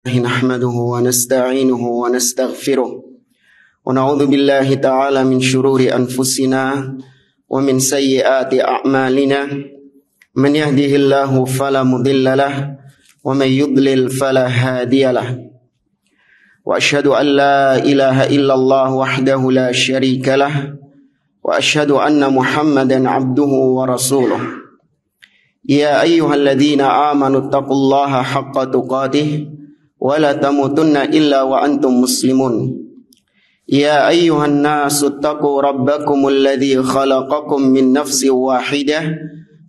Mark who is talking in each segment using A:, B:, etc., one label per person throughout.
A: نحمده ونستعينه ونستغفره ونعوذ بالله تعالى من شرور أنفسنا ومن سيئات أعمالنا من يهده الله فلا مضل له ومن يضلل فلا هادي له وأشهد أن لا إله إلا الله وحده لا شريك له وأشهد أن محمدا عبده ورسوله يا أيها الذين آمنوا اتقوا الله حق تقاته ولا تموتن إلا وأنتم مسلمون يا أيها الناس اتقوا ربكم الذي خلقكم من نفس واحدة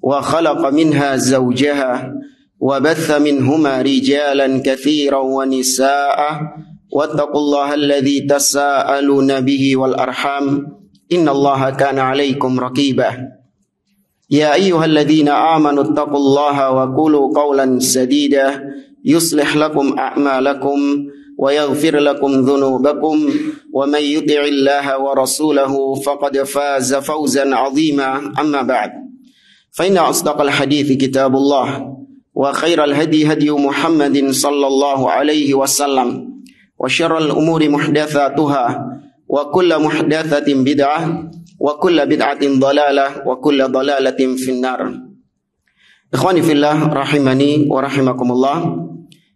A: وخلق منها زوجها وبث منهما رجالا كثيرا ونساء واتقوا الله الذي تساءلون به والأرحام إن الله كان عليكم رقيبا يا أيها الذين آمنوا اتقوا الله وقولوا قولا سديدا يصلح لكم أعمالكم ويغفر لكم ذنوبكم ومن يطع الله ورسوله فقد فاز فوزا عظيما أما بعد فإن أصدق الحديث كتاب الله وخير الهدي هدي محمد صلى الله عليه وسلم وشر الأمور محدثاتها وكل محدثة بدعة وكل بدعة ضلالة وكل ضلالة في النار. Ikhwani fillah rahimani wa rahimakumullah.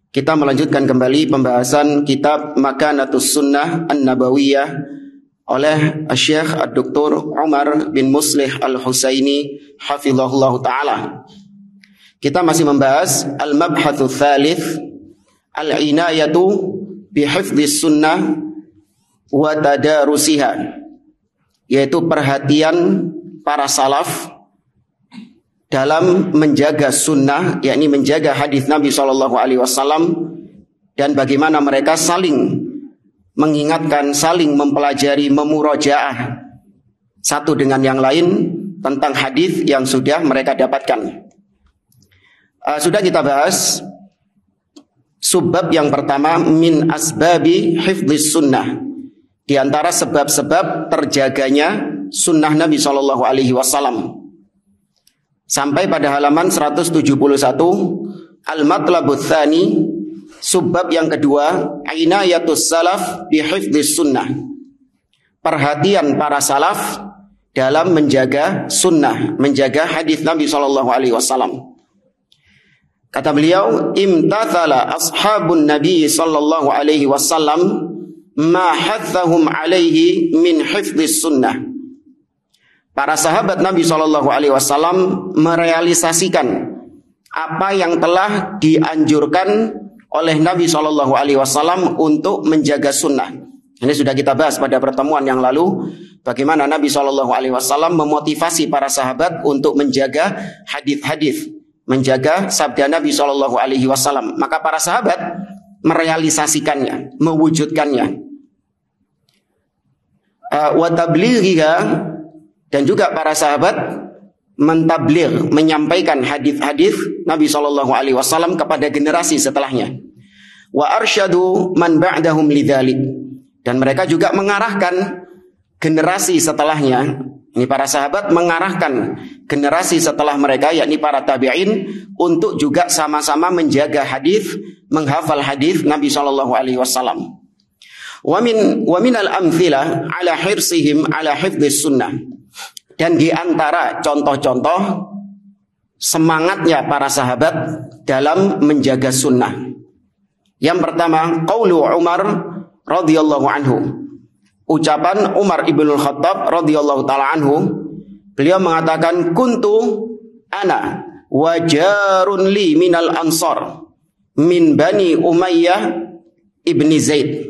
A: Kita melanjutkan kembali pembahasan kitab Makanatus Sunnah An-Nabawiyah oleh Syekh Dr. Umar bin Muslih Al-Husaini hafizahullah ta'ala. Kita masih membahas Al-Mabhathu Thalith Al-Inayatu Bihifdhis Sunnah wa Tadarusiha, yaitu perhatian para salaf dalam menjaga sunnah, yakni menjaga hadis Nabi SAW, dan bagaimana mereka saling mengingatkan, saling mempelajari, memurajaah satu dengan yang lain tentang hadis yang sudah mereka dapatkan. Sudah kita bahas subbab yang pertama, min asbabi hifdhis sunnah, di antara sebab-sebab terjaganya sunnah Nabi SAW. Sampai pada halaman 171, Al-Matlabut Tsani, subbab yang kedua, Inayatus Salaf bihifdhis sunnah, perhatian para salaf dalam menjaga sunnah, menjaga hadis Nabi SAW. Kata beliau, imtathala ashabun Nabi SAW ma hathahum alaihi min hifdhis sunnah. Para sahabat Nabi SAW merealisasikan apa yang telah dianjurkan oleh Nabi SAW untuk menjaga sunnah. Ini sudah kita bahas pada pertemuan yang lalu, bagaimana Nabi SAW memotivasi para sahabat untuk menjaga hadis-hadis, menjaga sabda Nabi SAW. Maka para sahabat merealisasikannya, mewujudkannya. Wa tablighiha, dan juga para sahabat mentabligh, menyampaikan hadis-hadis Nabi SAW kepada generasi setelahnya. Wa arsyadu man ba'dahum lidzalik, dan mereka juga mengarahkan generasi setelahnya. Ini para sahabat mengarahkan generasi setelah mereka, yakni para tabi'in, untuk juga sama-sama menjaga hadis, menghafal hadis Nabi SAW. Wa min al-amthilah ala hirsihim ala hifdhis sunnah, dan di antara contoh-contoh semangatnya para sahabat dalam menjaga sunnah. Yang pertama, qaulu Umar radhiyallahu anhu, ucapan Umar ibn al-Khattab radhiyallahu ta'ala anhu. Beliau mengatakan, kuntu ana wa jarun li minal ansar min bani Umayyah ibni Zaid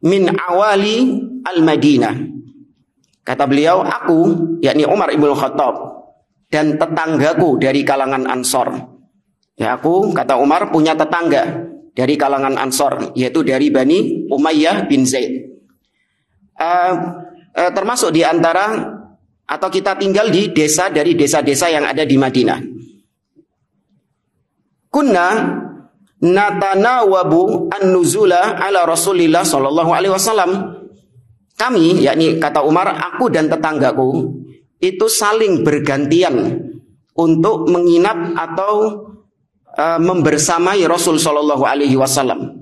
A: min awali al-Madinah. Kata beliau, aku, yakni Umar ibn Khattab, dan tetanggaku dari kalangan Ansor. Ya, aku, kata Umar, punya tetangga dari kalangan Ansor, yaitu dari Bani Umayyah bin Zaid. Termasuk di antara, atau kita tinggal di desa dari desa-desa yang ada di Madinah. Kunna natanawabu an-nuzula ala Rasulillah sallallahu alaihi wasallam. Kami, yakni kata Umar, aku dan tetanggaku itu saling bergantian untuk menginap atau membersamai Rasul Shallallahu Alaihi Wasallam.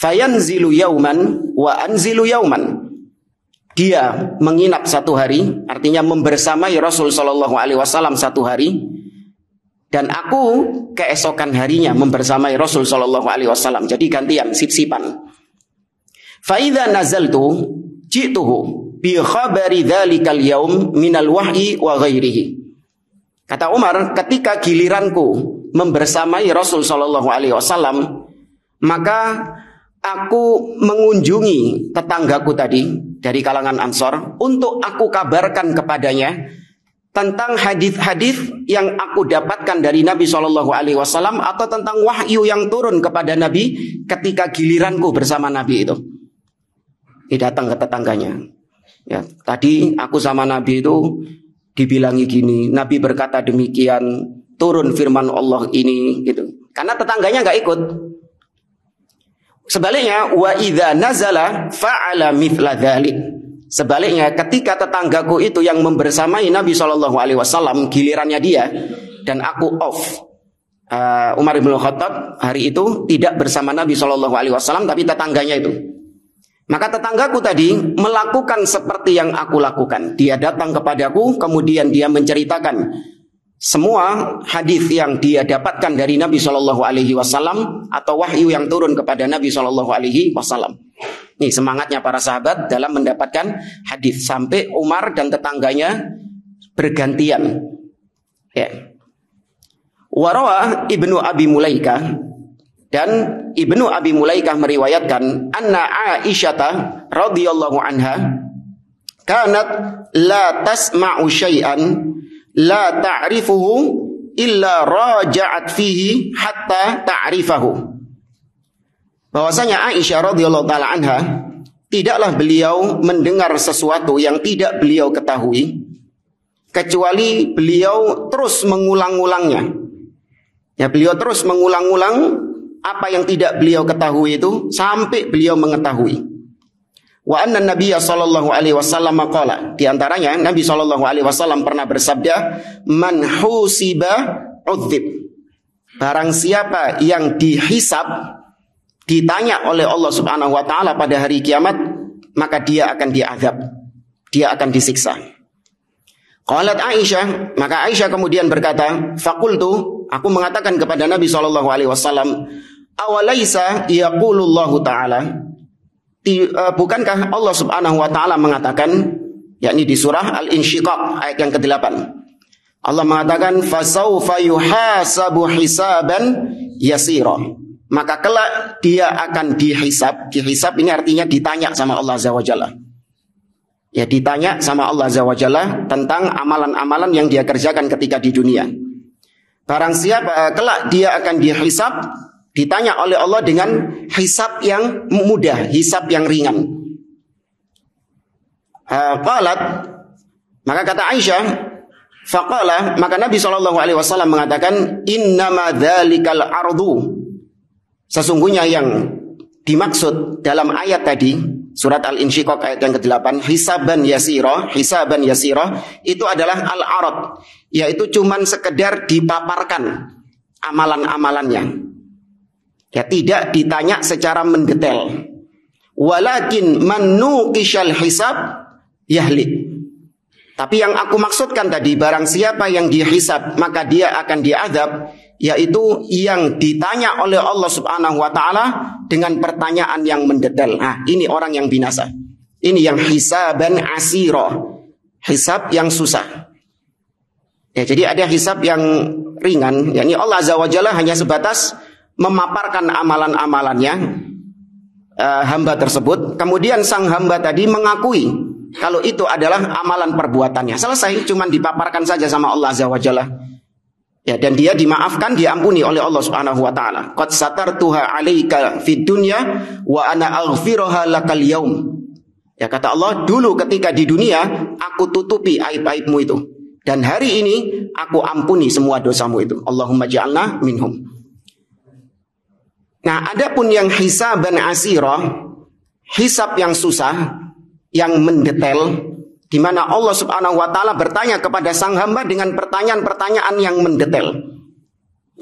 A: Fayanzilu yauman wa anzilu yauman. Dia menginap satu hari, artinya membersamai Rasul sallallahu alaihi wasallam satu hari, dan aku keesokan harinya membersamai Rasul sallallahu alaihi wasallam. Jadi gantian, sip-sipan. Fa idza nazaltu ji'tuhu bi khabari dzalikal yaum minal wahyi wa ghairihi. Kata Umar, ketika giliranku membersamai Rasul sallallahu alaihi wasallam, maka aku mengunjungi tetanggaku tadi dari kalangan Ansor untuk aku kabarkan kepadanya tentang hadis-hadis yang aku dapatkan dari Nabi Shallallahu Alaihi Wasallam atau tentang wahyu yang turun kepada Nabi ketika giliranku bersama Nabi itu. Dia datang ke tetangganya. Ya, tadi aku sama Nabi itu dibilangi gini, Nabi berkata demikian, turun firman Allah ini, gitu. Karena tetangganya nggak ikut. Sebaliknya, wa idza nazala fa'ala mithla dzalik. Sebaliknya, ketika tetanggaku itu yang membersamai Nabi Shallallahu Alaihi Wasallam, gilirannya dia dan aku off. Umar bin Khattab hari itu tidak bersama Nabi Shallallahu Alaihi Wasallam, tapi tetangganya itu. Maka tetanggaku tadi melakukan seperti yang aku lakukan. Dia datang kepadaku, kemudian dia menceritakan semua hadis yang dia dapatkan dari Nabi Shallallahu Alaihi Wasallam atau wahyu yang turun kepada Nabi Shallallahu Alaihi Wasallam. Ini semangatnya para sahabat dalam mendapatkan hadis sampai Umar dan tetangganya bergantian. Ya. Warawa Ibnu Abi Mulaikah, dan Ibnu Abi Mulaikah meriwayatkan anna Aisyah radhiyallahu anha kanat la tasma'u syai'an la ta'rifuhu illa raja'at fihi hatta ta'rifahu. Bahwasanya Aisyah radhiyallahu taala anha tidaklah beliau mendengar sesuatu yang tidak beliau ketahui kecuali beliau terus mengulang-ulangnya. Ya, beliau terus mengulang-ulang apa yang tidak beliau ketahui itu sampai beliau mengetahui. Wa anna Nabiyya sallallahu alaihi wasallam qala, di antaranya Nabi sallallahu alaihi wasallam pernah bersabda, man husiba udzib. Barang siapa yang dihisab, ditanya oleh Allah Subhanahu wa taala pada hari kiamat, maka dia akan diazab. Dia akan disiksa. Qalat Aisyah, maka Aisyah kemudian berkata, faqultu, aku mengatakan kepada Nabi sallallahu alaihi wasallam, awalaisa yaqulullahu taala, bukankah Allah Subhanahu wa taala mengatakan, yakni di surah Al-Insyiqaq ayat yang ke-8. Allah mengatakan fasaufa yuhasabu hisaban yasira. Maka kelak dia akan dihisab. Dihisab ini artinya ditanya sama Allah Azza wa Jalla. Ya, ditanya sama Allah Azza wa Jalla tentang amalan-amalan yang dia kerjakan ketika di dunia. Barang siapa kelak dia akan dihisab, ditanya oleh Allah dengan hisab yang mudah, hisab yang ringan. Qalat, maka kata Aisyah, faqala, maka Nabi SAW mengatakan, innama dzalikal ardu. Sesungguhnya yang dimaksud dalam ayat tadi, surat Al-Insyiqaq ayat yang ke-8, hisaban yasira, itu adalah al-arad, yaitu cuman sekedar dipaparkan amalan-amalannya. Ya, tidak ditanya secara mendetail. Walakin man nuqishal hisab yahlik. Tapi yang aku maksudkan tadi, barang siapa yang dihisab maka dia akan diazab, yaitu yang ditanya oleh Allah Subhanahu wa taala dengan pertanyaan yang mendetail. Nah, ini orang yang binasa. Ini yang hisaban asira, hisab yang susah. Ya, jadi ada hisab yang ringan, yakni Allah Azza wa Jalla hanya sebatas memaparkan amalan-amalannya hamba tersebut. Kemudian sang hamba tadi mengakui kalau itu adalah amalan perbuatannya. Selesai, cuman dipaparkan saja sama Allah Azza wa Jalla. Ya, dan dia dimaafkan, diampuni oleh Allah Subhanahu wa taala. Qad satartuha 'alaika fid dunya wa ana aghfiruha lakal yaum. Ya, kata Allah, dulu ketika di dunia aku tutupi aib-aibmu itu, dan hari ini aku ampuni semua dosamu itu. Allahumma ja'alna minhum. Nah, adapun yang hisaban asira, hisab yang susah, yang mendetail, di mana Allah Subhanahu wa taala bertanya kepada sang hamba dengan pertanyaan-pertanyaan yang mendetail.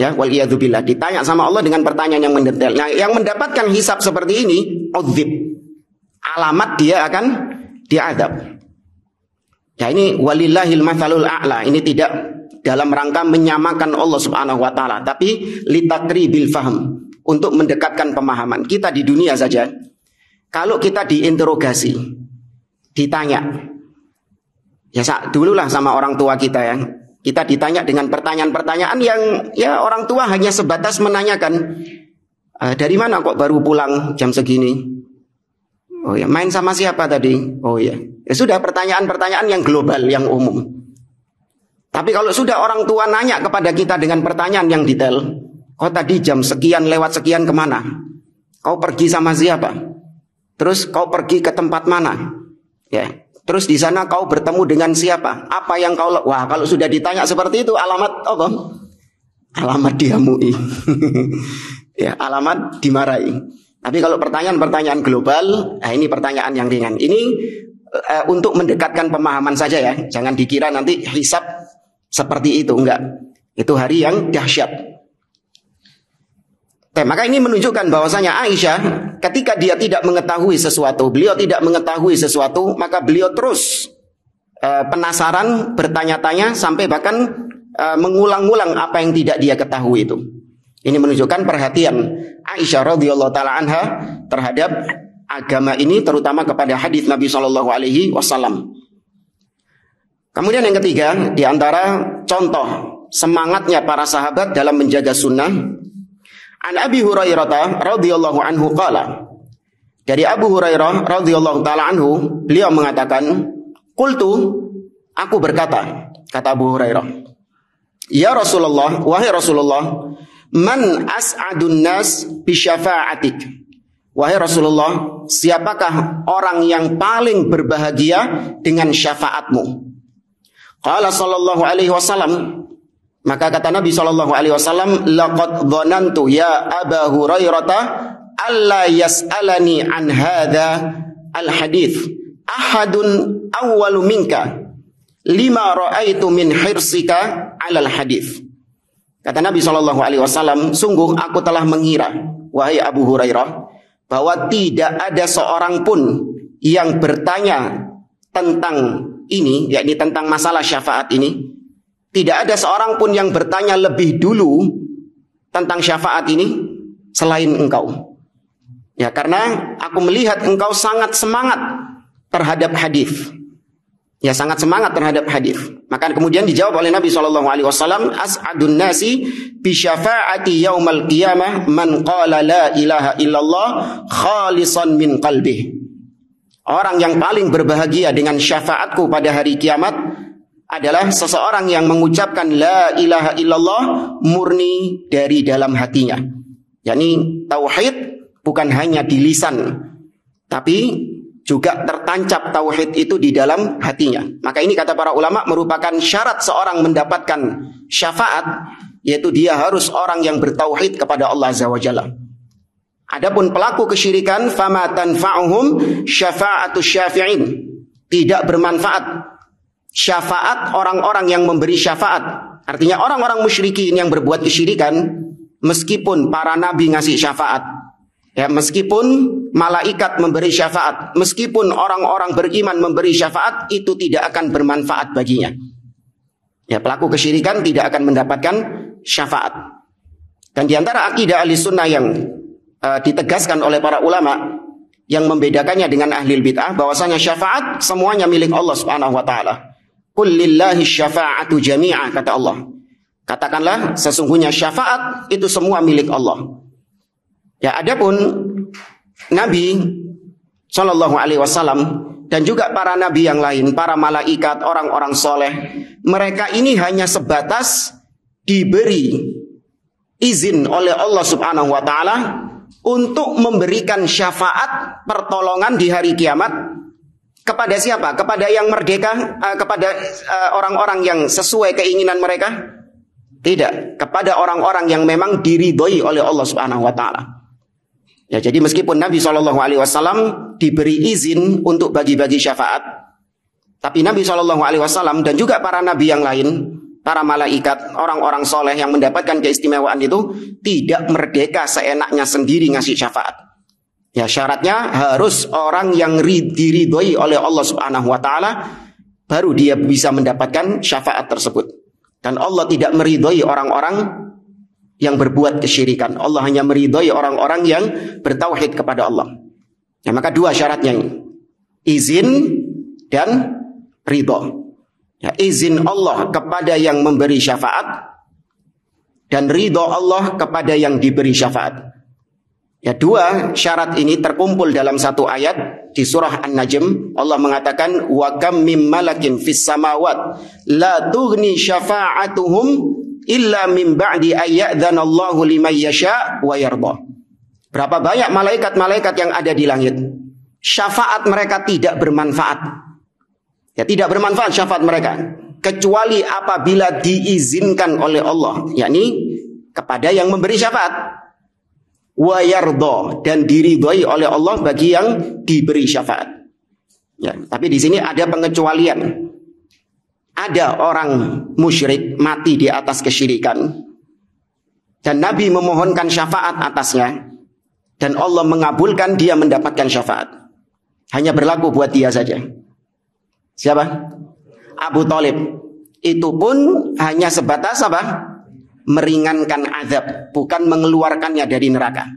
A: Ya, waliyadzubillah, ditanya sama Allah dengan pertanyaan yang mendetail. Nah, yang mendapatkan hisab seperti ini, udzib. Alamat dia akan diadab. Ya, ini walillahil matsalul a'la. Ini tidak dalam rangka menyamakan Allah Subhanahu wa taala, tapi litakribil fahm, untuk mendekatkan pemahaman. Kita di dunia saja, kalau kita diinterogasi, ditanya, ya dululah sama orang tua kita ya. Kita ditanya dengan pertanyaan-pertanyaan yang ya orang tua hanya sebatas menanyakan, dari mana kok baru pulang jam segini? Oh ya, main sama siapa tadi? Oh ya, ya sudah, pertanyaan-pertanyaan yang global, yang umum. Tapi kalau sudah orang tua nanya kepada kita dengan pertanyaan yang detail, kau tadi jam sekian lewat sekian kemana? Kau pergi sama siapa? Terus kau pergi ke tempat mana? Ya. Terus di sana kau bertemu dengan siapa? Apa yang kau... Wah, kalau sudah ditanya seperti itu, alamat apa? Alamat dihamui. Ya, alamat dimarahi. Tapi kalau pertanyaan-pertanyaan global, nah ini pertanyaan yang ringan. Ini untuk mendekatkan pemahaman saja ya. Jangan dikira nanti hisab seperti itu, enggak. Itu hari yang dahsyat. Maka ini menunjukkan bahwasanya Aisyah ketika dia tidak mengetahui sesuatu, beliau tidak mengetahui sesuatu, maka beliau terus penasaran, bertanya-tanya, sampai bahkan mengulang-ulang apa yang tidak dia ketahui itu. Ini menunjukkan perhatian Aisyah radhiyallahu taala anha terhadap agama ini, terutama kepada hadis Nabi Shallallahu alaihi wasallam. Kemudian yang ketiga, di antara contoh semangatnya para sahabat dalam menjaga sunnah, An Abi Hurairah radhiyallahu anhu qala, dari Abu Hurairah radhiyallahu taala anhu, beliau mengatakan, qultu, aku berkata, kata Abu Hurairah, ya Rasulullah, wahai Rasulullah, man as'adun nas bi syafa'atik. Wahai Rasulullah, siapakah orang yang paling berbahagia dengan syafaatmu? Qala sallallahu alaihi wasallam, maka kata Nabi SAW, laqad dhanantu ya Aba Hurairah alla yas'alani an hadha al-hadith ahadun awwalu minka lima ra'aitu min hirsika 'alal hadith. Kata Nabi SAW, sungguh aku telah mengira, wahai Abu Hurairah, bahwa tidak ada seorang pun yang bertanya tentang ini, yakni tentang masalah syafaat ini. Tidak ada seorang pun yang bertanya lebih dulu tentang syafaat ini selain engkau. Ya, karena aku melihat engkau sangat semangat terhadap hadis. Ya, sangat semangat terhadap hadis. Maka kemudian dijawab oleh Nabi SAW, as'adun nasi bi syafaati yaumal qiyamah man qala la ilaha illallah khalisan min qalbih. Orang yang paling berbahagia dengan syafaatku pada hari kiamat adalah seseorang yang mengucapkan la ilaha illallah murni dari dalam hatinya. yakni tauhid bukan hanya di lisan, tapi juga tertancap tauhid itu di dalam hatinya. Maka ini kata para ulama merupakan syarat seorang mendapatkan syafaat, yaitu dia harus orang yang bertauhid kepada Allah Azza wa Jalla. Adapun pelaku kesyirikan, fama tanfa'uhum syafa'atus syafi'in, tidak bermanfaat syafaat orang-orang yang memberi syafaat. Artinya orang-orang musyrikin yang berbuat kesyirikan, meskipun para nabi ngasih syafaat, ya, meskipun malaikat memberi syafaat, meskipun orang-orang beriman memberi syafaat, itu tidak akan bermanfaat baginya. Ya, pelaku kesyirikan tidak akan mendapatkan syafaat. Dan diantara akidah ahli sunnah yang ditegaskan oleh para ulama yang membedakannya dengan ahli bid'ah, bahwasanya syafaat semuanya milik Allah Subhanahu wa taala. Qul lillahi syafa'atu jami'a, kata Allah. Katakanlah sesungguhnya syafaat itu semua milik Allah. Ya, adapun Nabi Shallallahu Alaihi Wasallam dan juga para nabi yang lain, para malaikat, orang-orang soleh, mereka ini hanya sebatas diberi izin oleh Allah Subhanahu Wa Taala untuk memberikan syafaat pertolongan di hari kiamat. Kepada siapa? Kepada yang merdeka? Kepada orang-orang yang sesuai keinginan mereka? Tidak. Kepada orang-orang yang memang diridhoi oleh Allah Subhanahu Wa Taala. Ya, jadi meskipun Nabi SAW diberi izin untuk bagi-bagi syafaat, tapi Nabi SAW dan juga para nabi yang lain, para malaikat, orang-orang soleh yang mendapatkan keistimewaan itu tidak merdeka seenaknya sendiri ngasih syafaat. Ya, syaratnya harus orang yang diridhoi oleh Allah Subhanahu wa taala, baru dia bisa mendapatkan syafaat tersebut. Dan Allah tidak meridhoi orang-orang yang berbuat kesyirikan. Allah hanya meridhoi orang-orang yang bertauhid kepada Allah. Ya, maka dua syaratnya ini, izin dan ridho. Ya, izin Allah kepada yang memberi syafaat dan ridho Allah kepada yang diberi syafaat. Ya, dua syarat ini terkumpul dalam satu ayat di surah An-Najm. Allah mengatakan, wa kam mim malakin fis samawat la tughni syafa'atuhum illa min ba'di ayyadzanallahu liman yasha' wa yarda. Berapa banyak malaikat-malaikat yang ada di langit, syafaat mereka tidak bermanfaat. Ya, tidak bermanfaat syafaat mereka kecuali apabila diizinkan oleh Allah, yakni kepada yang memberi syafaat. Wa yarda, dan diridhoi oleh Allah bagi yang diberi syafaat. Ya, tapi di sini ada pengecualian. Ada orang musyrik mati di atas kesyirikan dan Nabi memohonkan syafaat atasnya dan Allah mengabulkan, dia mendapatkan syafaat. Hanya berlaku buat dia saja. Siapa? Abu Thalib. Itu pun hanya sebatas apa? Meringankan azab, bukan mengeluarkannya dari neraka.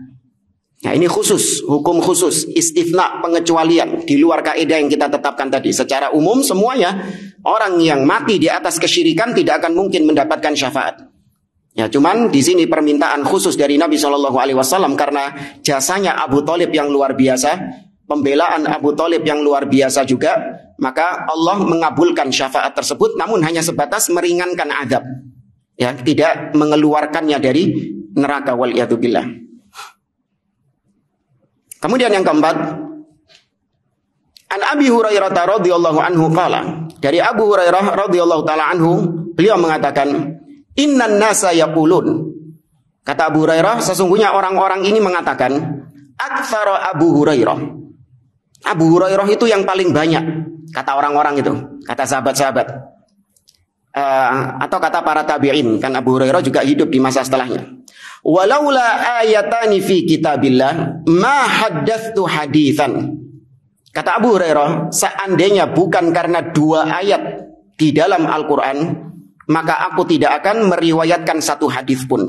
A: Nah, ini khusus, hukum khusus, istifna, pengecualian di luar kaidah yang kita tetapkan tadi. Secara umum semuanya orang yang mati di atas kesyirikan tidak akan mungkin mendapatkan syafaat. Ya, cuman di sini permintaan khusus dari Nabi SAW karena jasanya Abu Thalib yang luar biasa, pembelaan Abu Thalib yang luar biasa juga, maka Allah mengabulkan syafaat tersebut, namun hanya sebatas meringankan azab. Ya, tidak mengeluarkannya dari neraka, waliyadzubillah. Kemudian yang keempat, an Abi Hurairah radhiyallahu anhu qala, dari Abu Hurairah radhiyallahu taala anhu, beliau mengatakan, innan nasa yaqulun, kata Abu Hurairah, sesungguhnya orang-orang ini mengatakan, aktsara Abu Hurairah. Abu Hurairah itu yang paling banyak, kata orang-orang itu, kata sahabat-sahabat. Atau kata para tabi'in, kan Abu Hurairah juga hidup di masa setelahnya. Walaula ayatani fi kitabillah ma haddatsu haditsan. Kata Abu Hurairah, seandainya bukan karena dua ayat di dalam Al-Quran, maka aku tidak akan meriwayatkan satu hadis pun.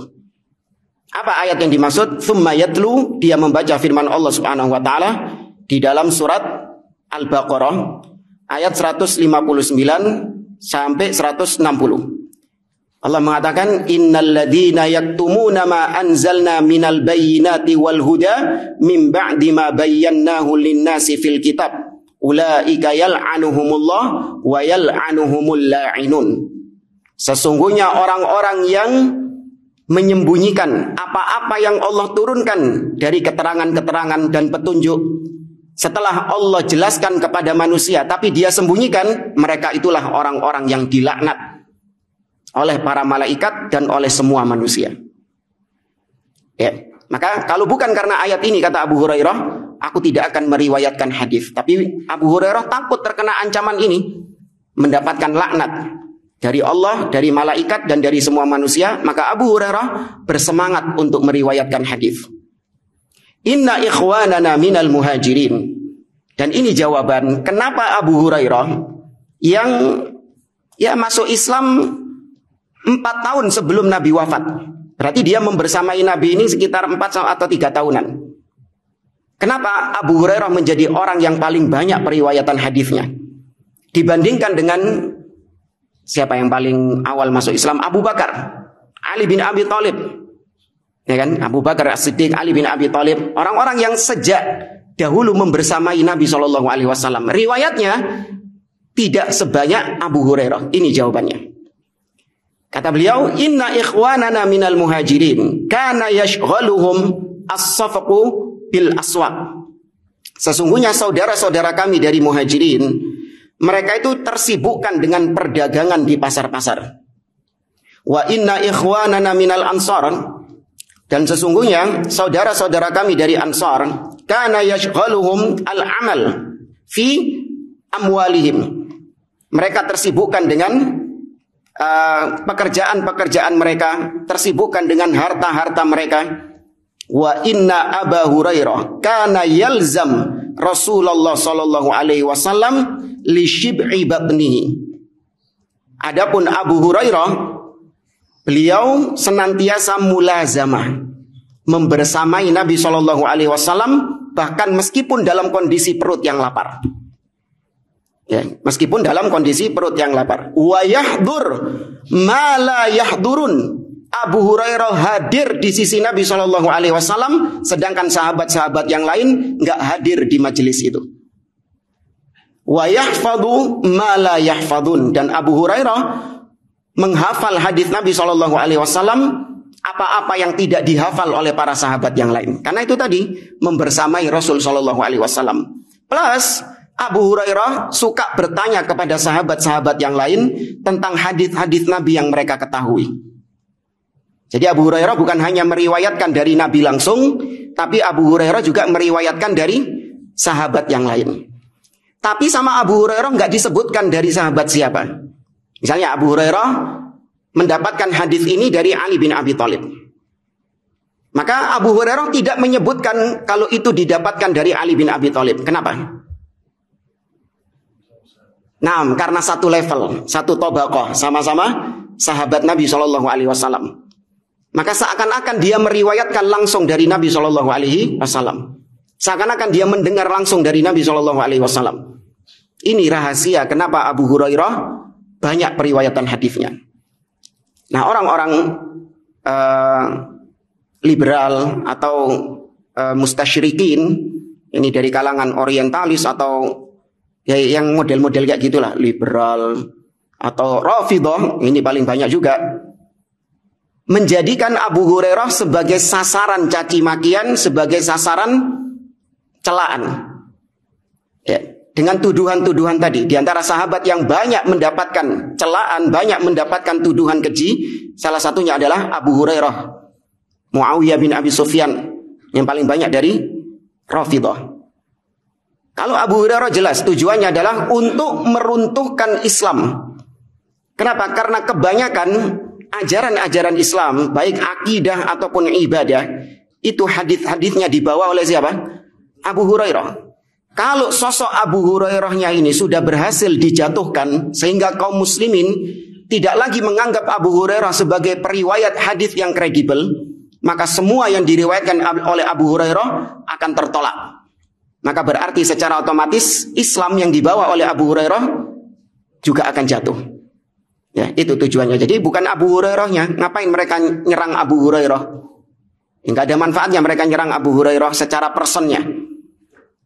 A: Apa ayat yang dimaksud? Tsumma yatlu, dia membaca firman Allah Subhanahu wa taala di dalam surat Al-Baqarah ayat 159 sampai 160. Allah mengatakan, innal ladzina yaktumuna ma anzalna minal bayyinati wal huda min ba'di ma bayyanahu lin-nasi fil kitab ulaika yal'anuhumullah wa yal'anuhumul la'inun. Sesungguhnya orang-orang yang menyembunyikan apa-apa yang Allah turunkan dari keterangan-keterangan dan petunjuk setelah Allah jelaskan kepada manusia, tapi dia sembunyikan, mereka itulah orang-orang yang dilaknat oleh para malaikat dan oleh semua manusia. Ya, maka kalau bukan karena ayat ini, kata Abu Hurairah, aku tidak akan meriwayatkan hadis. Tapi Abu Hurairah takut terkena ancaman ini, mendapatkan laknat dari Allah, dari malaikat dan dari semua manusia, maka Abu Hurairah bersemangat untuk meriwayatkan hadis. Inna ikhwanana minal muhajirin. Dan ini jawaban kenapa Abu Hurairah yang masuk Islam 4 tahun sebelum Nabi wafat. Berarti dia membersamai Nabi ini sekitar 4 atau 3 tahunan. Kenapa Abu Hurairah menjadi orang yang paling banyak periwayatan hadisnya dibandingkan dengan siapa yang paling awal masuk Islam? Abu Bakar, Ali bin Abi Thalib. Ya kan, Abu Bakar As-Siddiq, Ali bin Abi Thalib, orang-orang yang sejak dahulu membersamai Nabi SAW. Riwayatnya tidak sebanyak Abu Hurairah. Ini jawabannya. Kata beliau, inna ikhwanana minal muhajirin kana yashghaluhum as-safaqu bil aswaq. Sesungguhnya saudara-saudara kami dari muhajirin, mereka itu tersibukkan dengan perdagangan di pasar-pasar. Wa inna ikhwanana minal ansar, dan sesungguhnya saudara-saudara kami dari Ansar, kana yashghaluhum al-amal fi amwalihim. Mereka tersibukkan dengan pekerjaan-pekerjaan mereka, tersibukkan dengan harta-harta mereka. Wa inna Aba Hurairah kana yalzam Rasulullah sallallahu alaihi wasallam li shib'i batnihi. Adapun Abu Hurairah, beliau senantiasa mulazamah, membersamai Nabi sallallahu alaihi wasallam bahkan meskipun dalam kondisi perut yang lapar. Ya, meskipun dalam kondisi perut yang lapar. Wa yahdur ma la yahdurun. Abu Hurairah hadir di sisi Nabi sallallahu alaihi wasallam, sedangkan sahabat-sahabat yang lain enggak hadir di majelis itu. Wa yahfadhu ma la yahfadun, dan Abu Hurairah menghafal hadis Nabi sallallahu alaihi wasallam apa-apa yang tidak dihafal oleh para sahabat yang lain. Karena itu tadi membersamai Rasul sallallahu alaihi wasallam. Plus Abu Hurairah suka bertanya kepada sahabat-sahabat yang lain tentang hadis-hadis Nabi yang mereka ketahui. Jadi Abu Hurairah bukan hanya meriwayatkan dari Nabi langsung, tapi Abu Hurairah juga meriwayatkan dari sahabat yang lain. Tapi sama Abu Hurairah nggak disebutkan dari sahabat siapa. Misalnya Abu Hurairah mendapatkan hadis ini dari Ali bin Abi Thalib. Maka Abu Hurairah tidak menyebutkan kalau itu didapatkan dari Ali bin Abi Thalib. Kenapa? Nah, karena satu level, satu tobaqah, sama-sama sahabat Nabi Shallallahu Alaihi Wasallam. Maka seakan-akan dia meriwayatkan langsung dari Nabi Shallallahu Alaihi Wasallam. Seakan-akan dia mendengar langsung dari Nabi Shallallahu Alaihi Wasallam. Ini rahasia kenapa Abu Hurairah banyak periwayatan hadisnya. Nah, orang-orang liberal atau mustasyrikin, ini dari kalangan orientalis atau ya yang model-model kayak gitulah, liberal atau Rafidhah, ini paling banyak juga, menjadikan Abu Hurairah sebagai sasaran caci makian, sebagai sasaran celaan. Ya, dengan tuduhan-tuduhan tadi, di antara sahabat yang banyak mendapatkan celaan, banyak mendapatkan tuduhan keji, salah satunya adalah Abu Hurairah, Muawiyah bin Abi Sufyan, yang paling banyak dari Rafidhah. Kalau Abu Hurairah jelas tujuannya adalah untuk meruntuhkan Islam. Kenapa? Karena kebanyakan ajaran-ajaran Islam, baik akidah ataupun ibadah, itu hadis-hadisnya dibawa oleh siapa? Abu Hurairah. Kalau sosok Abu Hurairahnya ini sudah berhasil dijatuhkan, sehingga kaum muslimin tidak lagi menganggap Abu Hurairah sebagai periwayat hadis yang kredibel, maka semua yang diriwayatkan oleh Abu Hurairah akan tertolak. Maka berarti secara otomatis Islam yang dibawa oleh Abu Hurairah juga akan jatuh. Ya, itu tujuannya. Jadi bukan Abu Hurairahnya. Ngapain mereka nyerang Abu Hurairah? Enggak ada manfaatnya mereka nyerang Abu Hurairah secara personnya.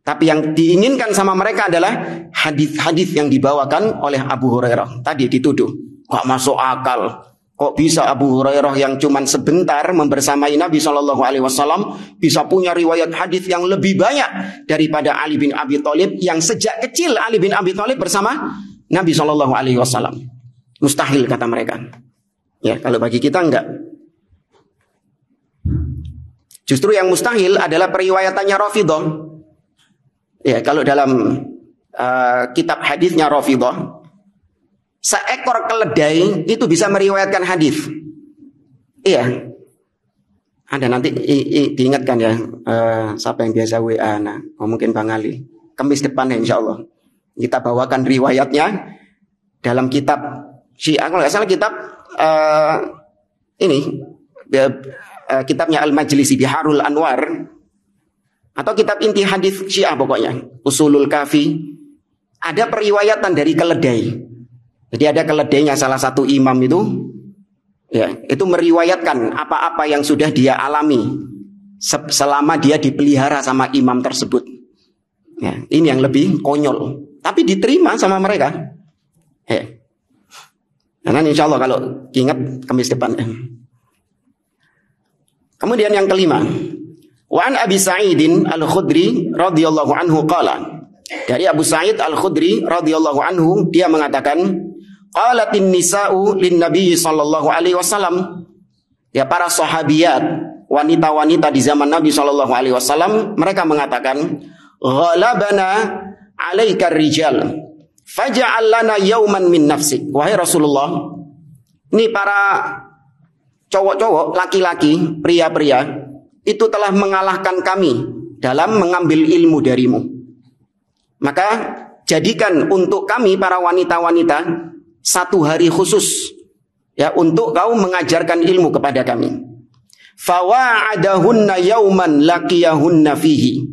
A: Tapi yang diinginkan sama mereka adalah hadis-hadis yang dibawakan oleh Abu Hurairah. Tadi dituduh, kok masuk akal? Kok bisa Abu Hurairah yang cuman sebentar membersamai Nabi SAW bisa punya riwayat hadis yang lebih banyak daripada Ali bin Abi Thalib yang sejak kecil Ali bin Abi Thalib bersama Nabi SAW. Mustahil kata mereka. Ya, kalau bagi kita enggak. Justru yang mustahil adalah periwayatannya Rafidhah. Ya, kalau dalam kitab hadisnya Rafidhah, seekor keledai itu bisa meriwayatkan hadis. Iya. Ada nanti diingatkan ya, siapa yang biasa WA, nah, mungkin Bang Ali. Kamis depan ya insya Allah. Kita bawakan riwayatnya dalam kitab Syiah, kalau nggak salah kitab kitabnya Al-Majlisi Biharul Anwar, atau kitab inti hadis Syiah pokoknya, Usulul Kafi. Ada periwayatan dari keledai. Jadi ada keledainya salah satu imam itu, ya, itu meriwayatkan apa-apa yang sudah dia alami selama dia dipelihara sama imam tersebut. Ya, ini yang lebih konyol, tapi diterima sama mereka. Ya. Nah, insya Allah kalau ingat Kamis depan. Kemudian yang kelima, wa an Abi Sa'idin Al-Khudri radhiyallahu anhu qala. Dari Abu Sa'id Al-Khudri radhiyallahu anhu, dia mengatakan, qalatin nisa'u lin Nabi sallallahu alaihi wasallam. Ya, para sahabiyat, wanita-wanita di zaman Nabi sallallahu alaihi wasallam, mereka mengatakan, ghalabana 'alaikar rijal faj'al lana yauman min nafsik. Wahai Rasulullah, Ini para cowok-cowok, laki-laki, pria-pria, itu telah mengalahkan kami dalam mengambil ilmu darimu. Maka jadikan untuk kami para wanita-wanita satu hari khusus ya untuk kau mengajarkan ilmu kepada kami. Fawa'adahunna yauman laqiyahunna fihi.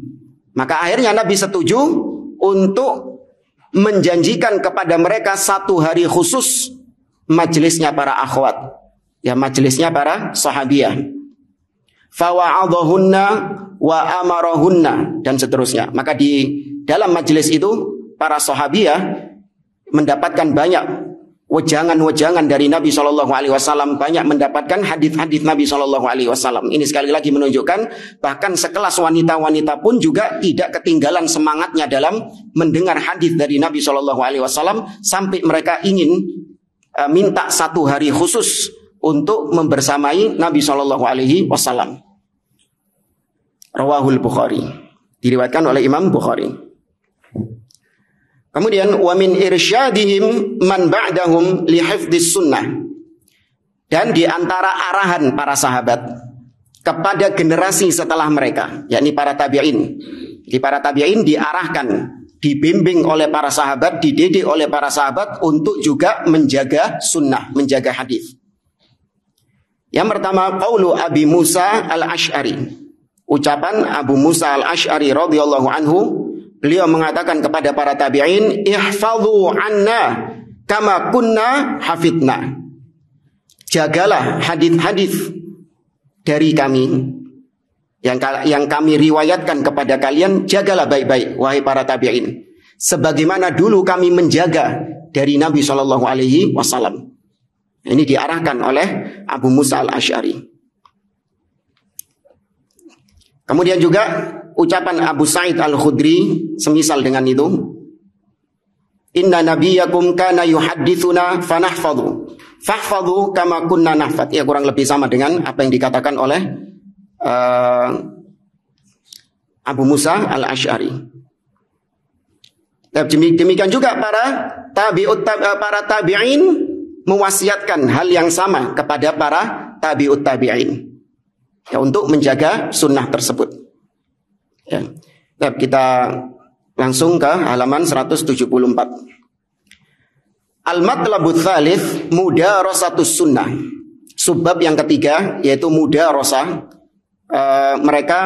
A: Maka akhirnya Nabi setuju untuk menjanjikan kepada mereka satu hari khusus majelisnya para akhwat. Ya, majelisnya para sahabiyah. Fawa'adahunna wa amarahunna dan seterusnya. Maka di dalam majelis itu para sahabiyah mendapatkan banyak wejangan-wejangan dari Nabi SAW, banyak mendapatkan hadis-hadis Nabi SAW. Ini sekali lagi menunjukkan bahkan sekelas wanita-wanita pun juga tidak ketinggalan semangatnya dalam mendengar hadis dari Nabi SAW sampai mereka ingin minta satu hari khusus untuk membersamai Nabi SAW. Rawahul Bukhari, diriwayatkan oleh Imam Bukhari. Kemudian wa min irsyadihim man ba'dahum li hifdzis sunnah. Dan di antara arahan para sahabat kepada generasi setelah mereka, yakni para tabi'in. Di para tabi'in diarahkan, dibimbing oleh para sahabat, dididik oleh para sahabat untuk juga menjaga sunnah, menjaga hadis. Yang pertama, qaulu Abi Musa al-Ash'ari. Ucapan Abu Musa al-Ash'ari radhiyallahu anhu, beliau mengatakan kepada para tabi'in, ihfadhu anna kama kunna hafidna. Jagalah hadis-hadis dari kami yang kami riwayatkan kepada kalian, jagalah baik-baik wahai para tabi'in, sebagaimana dulu kami menjaga dari Nabi SAW. Ini diarahkan oleh Abu Musa al-Ash'ari. Kemudian juga ucapan Abu Sa'id al-Khudri semisal dengan itu. Inna nabiyakum kana yuhaddithuna fanahfadhu fahfadhu kama kunna nahfad. Ya, kurang lebih sama dengan apa yang dikatakan oleh Abu Musa al-Ash'ari. Demikian juga para tabi'in mewasiatkan hal yang sama kepada para tabi'ut tabi'in ya, untuk menjaga sunnah tersebut ya. Kita langsung ke halaman 174. Al-matlabut tsalits mudarasatus sunnah. Subbab yang ketiga yaitu mudarasah. Mereka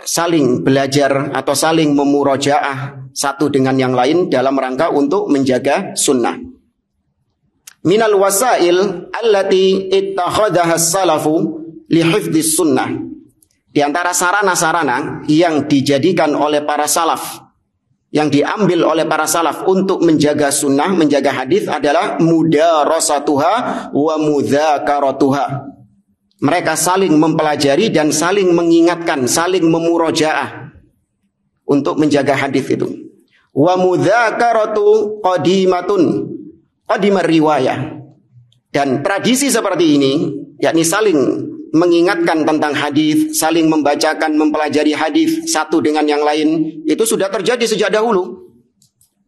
A: saling belajar atau saling memurajaah satu dengan yang lain dalam rangka untuk menjaga sunnah. Minal wasail allati ittakhadhaha as-salafu li hifdzis sunnah. Di antara sarana-sarana yang dijadikan oleh para salaf, yang diambil oleh para salaf untuk menjaga sunnah, menjaga hadis adalah mudarasatuha wa mudzakaratuha. Mereka saling mempelajari dan saling mengingatkan, saling memurajaah untuk menjaga hadis itu. Wa mudzakaratu qadimatun qadimar riwayah. Dan tradisi seperti ini, yakni saling mengingatkan tentang hadis, saling membacakan, mempelajari hadis satu dengan yang lain, itu sudah terjadi sejak dahulu.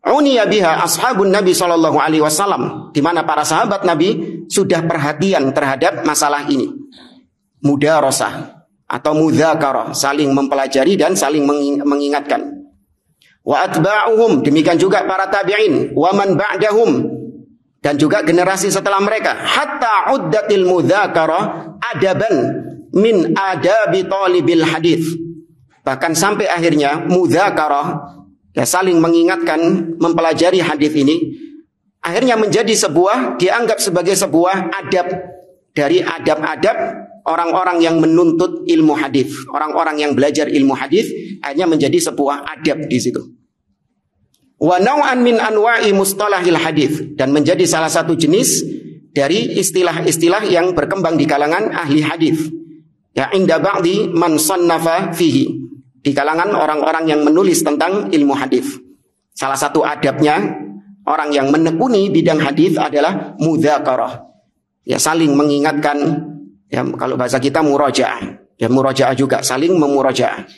A: Uniya biha ashabun Nabi SAW, di mana para sahabat Nabi sudah perhatian terhadap masalah ini. Mudarasah atau mudzakarah, saling mempelajari dan saling mengingatkan. Wa atba'uhum, demikian juga para tabi'in, wa man ba'dahum, dan juga generasi setelah mereka, hatta uddatil mudzakarah adaban min adabi talibil hadis. Bahkan sampai akhirnya mudzakarah, ya, saling mengingatkan, mempelajari hadis ini, akhirnya menjadi dianggap sebagai sebuah adab dari adab-adab orang-orang yang menuntut ilmu hadis, orang-orang yang belajar ilmu hadis, akhirnya menjadi sebuah adab di situ. Wa naw'an min anwa'i mustalahil hadis, dan menjadi salah satu jenis dari istilah-istilah yang berkembang di kalangan ahli hadis. Ya, inda ba'di man sannafa fihi, di kalangan orang-orang yang menulis tentang ilmu hadis. Salah satu adabnya orang yang menekuni bidang hadis adalah mudzakarah. Ya, saling mengingatkan, ya, kalau bahasa kita murajaah. Ya, murajaah juga, saling memurajaah.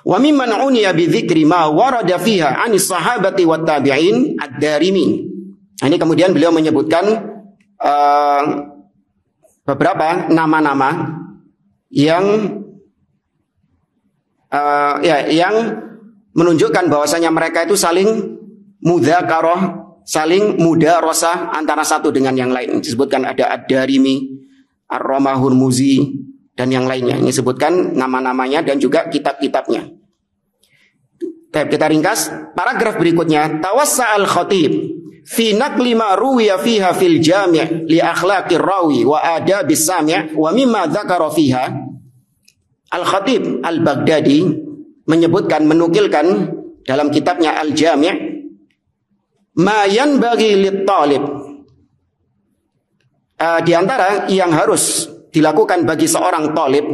A: Wa mimman uniya bi dzikri ma warada fiha 'anis sahabati wat tabi'in ad-Darimi. Ini kemudian beliau menyebutkan beberapa nama-nama yang yang menunjukkan bahwasanya mereka itu saling mudzakarah, saling mudarasah antara satu dengan yang lain. Disebutkan ada Ad-Darimi, Ar-Ramahurmuzi dan yang lainnya. Ini sebutkan nama-namanya dan juga kitab-kitabnya. Kita ringkas paragraf berikutnya. Tawassa al-Khatib fi naqli ma ruwiya fiha fil jami' li akhlaqir rawi wa adabis sami' wa mimma dzakara fiha. Al-Khatib Al-Baghdadi menyebutkan, menukilkan dalam kitabnya Al-Jami' ma yanbaghi lit-talib, di antara yang harus dilakukan bagi seorang talib,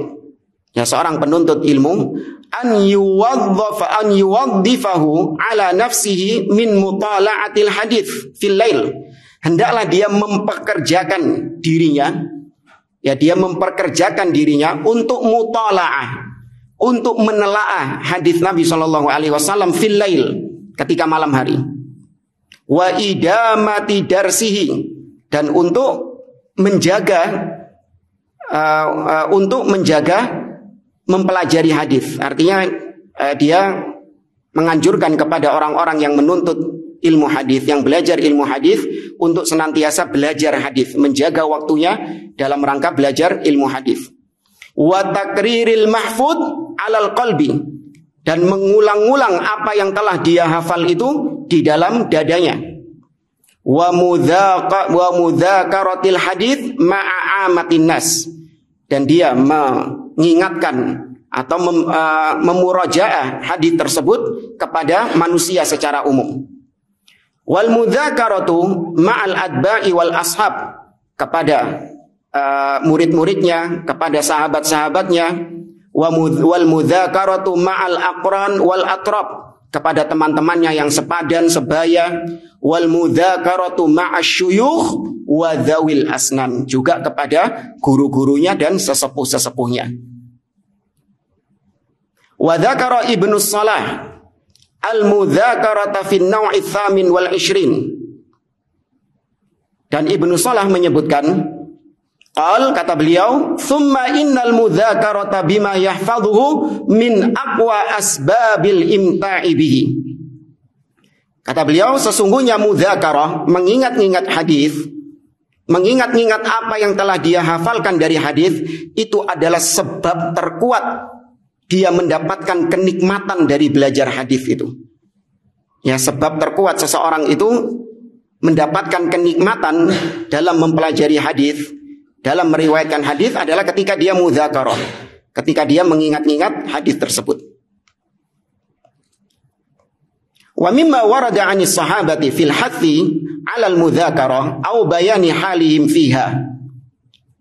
A: ya seorang penuntut ilmu, an yuwaddifahu ala nafsihi min mutala'atil hadits fil lail. Hendaklah dia mempekerjakan dirinya, ya dia memperkerjakan dirinya untuk mutala'ah, untuk menelaah hadis Nabi SAW fil lail, ketika malam hari. Wa idamati darsihi, dan untuk menjaga mempelajari hadis. Artinya dia menganjurkan kepada orang-orang yang menuntut ilmu hadis, yang belajar ilmu hadis, untuk senantiasa belajar hadis, menjaga waktunya dalam rangka belajar ilmu hadis. Wa takriril mahfud alal qalbi, dan mengulang-ulang apa yang telah dia hafal itu di dalam dadanya. Wa mudzakaratil hadis ma'a amatin nas, dan dia mengingatkan atau memurajaah hadis tersebut kepada manusia secara umum. Wal mudzakaratu ma'al adba'i wal ashab, kepada murid-muridnya, kepada sahabat-sahabatnya. Wal mudzakaratu ma'al aqran wal atrab, kepada teman-temannya yang sepadan sebaya. Wal mudzakaratu ma'asyuyukh wa dzawil asnan, juga kepada guru-gurunya dan sesepuh-sesepuhnya. Wa dzakara Ibnu Shalah al-mudzakarata fi an-naw'i ats-tsamin wal 20. Dan Ibnu Shalah menyebutkan, kata beliau, "Tsumma innal mudzakarata bima yahfazuhu min aqwa asbabil imta'i bihi." Kata beliau, sesungguhnya mudzakarah, mengingat-ingat hadis, mengingat-ingat apa yang telah dia hafalkan dari hadis, itu adalah sebab terkuat dia mendapatkan kenikmatan dari belajar hadis itu. Ya, sebab terkuat seseorang itu mendapatkan kenikmatan dalam mempelajari hadis, dalam meriwayatkan hadis, adalah ketika dia mudzakarah, ketika dia mengingat-ingat hadis tersebut. Wa mimma warada 'anis sahabati fil hathi 'alal mudzakarah au bayani halihim fiha.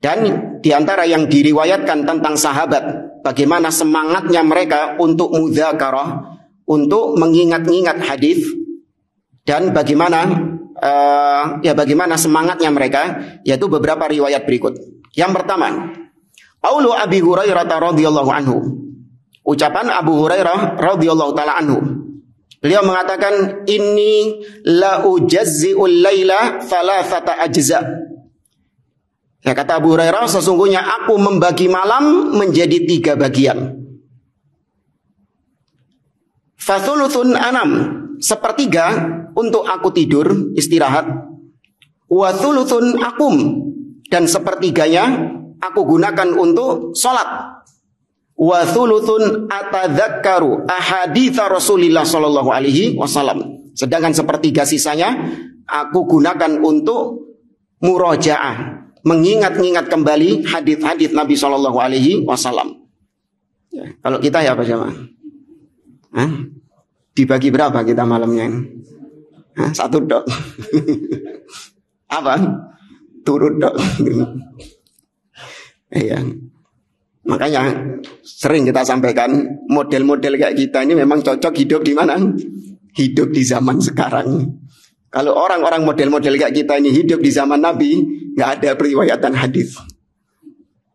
A: Dan di antara yang diriwayatkan tentang sahabat, bagaimana semangatnya mereka untuk mudzakarah, untuk mengingat-ingat hadis, dan bagaimana bagaimana semangatnya mereka, yaitu beberapa riwayat berikut. Yang pertama, qaulu Abi Hurairah radhiyallahu anhu. Ucapan Abu Hurairah radhiyallahu taala anhu. Beliau mengatakan, inni la ujazzi'ul laila thalathata ajza'. Ya, kata Abu Hurairah, sesungguhnya aku membagi malam menjadi 3 bagian. Fathuluthun anam, 1/3 untuk aku tidur, istirahat. Wa thuluthun akum, dan 1/3-nya aku gunakan untuk sholat. Wa thuluthun atadzakkaru ahaditsa Rasulillah sallallahu alaihi wasallam. Sedangkan 1/3 sisanya aku gunakan untuk murajaah, mengingat-ingat kembali hadis-hadis Nabi sallallahu alaihi wasallam. Ya, kalau kita ya apa jemaah? Dibagi berapa kita malamnya? 1 dok. Apa? Turut dok. Iya. Makanya sering kita sampaikan, model-model kayak kita ini memang cocok hidup di mana? Hidup di zaman sekarang. Kalau orang-orang model-model kayak kita ini hidup di zaman Nabi, nggak ada periwayatan hadis.